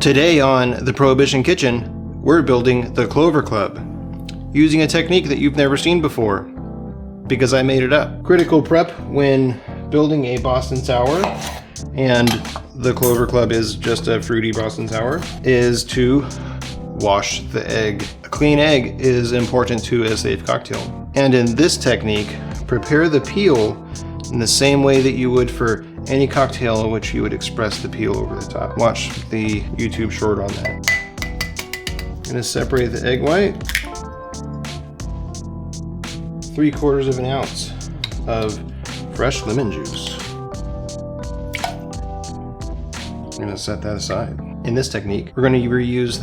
Today on the Prohibition Kitchen, we're building the Clover Club, using a technique that you've never seen before, because I made it up. Critical prep when building a Boston Sour, and the Clover Club is just a fruity Boston Sour, is to wash the egg. A clean egg is important to a safe cocktail. And in this technique, prepare the peel in the same way that you would for any cocktail in which you would express the peel over the top. Watch the YouTube short on that. I'm gonna separate the egg white. 3/4 of an ounce of fresh lemon juice. I'm gonna set that aside. In this technique, we're gonna reuse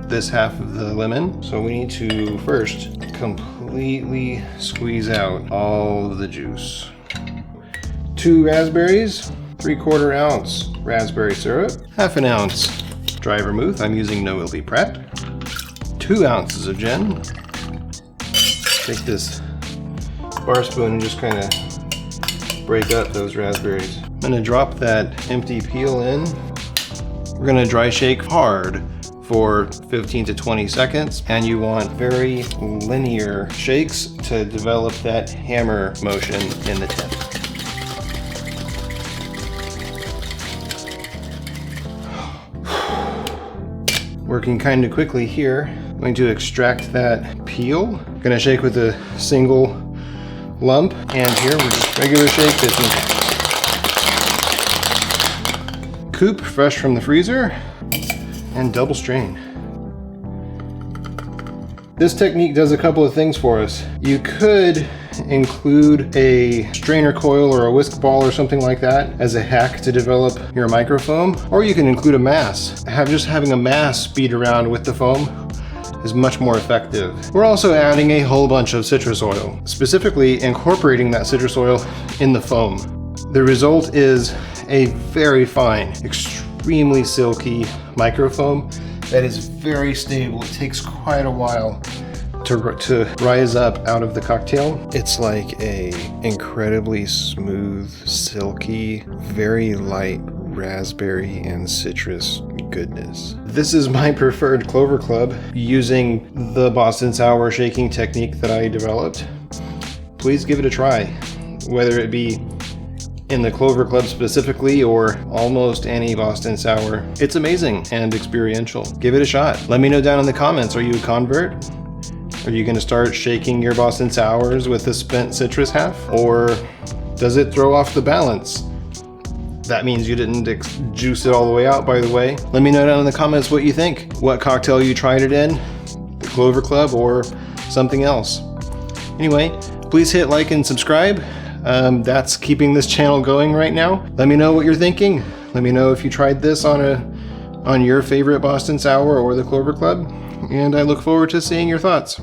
this half of the lemon. So we need to first completely squeeze out all of the juice. 2 raspberries, 3/4 ounce raspberry syrup, 1/2 ounce dry vermouth. I'm using No Ilby Pratt. 2 ounces of gin. Take this bar spoon and just kind of break up those raspberries. I'm gonna drop that empty peel in. We're gonna dry shake hard for 15 to 20 seconds, and you want very linear shakes to develop that hammer motion in the tip. Working kind of quickly here. I'm going to extract that peel. Gonna shake with a single lump, and here we're just regular shake this one. Coupe fresh from the freezer, and double strain. This technique does a couple of things for us. You could include a strainer coil or a whisk ball or something like that as a hack to develop your microfoam, or you can include a mass. Just having a mass bead around with the foam is much more effective. We're also adding a whole bunch of citrus oil, specifically incorporating that citrus oil in the foam. The result is a very fine, extremely silky microfoam that is very stable. It takes quite a while to rise up out of the cocktail. It's like a incredibly smooth, silky, very light raspberry and citrus goodness. This is my preferred Clover Club using the Boston Sour shaking technique that I developed. Please give it a try, whether it be in the Clover Club specifically or almost any Boston Sour. It's amazing and experiential. Give it a shot. Let me know down in the comments, are you a convert? Are you gonna start shaking your Boston Sours with the spent citrus half? Or does it throw off the balance? That means you didn't juice it all the way out, by the way. Let me know down in the comments what you think. What cocktail you tried it in, the Clover Club or something else. Anyway, please hit like and subscribe. That's keeping this channel going right now. Let me know what you're thinking. Let me know if you tried this on your favorite Boston Sour or the Clover Club. And I look forward to seeing your thoughts.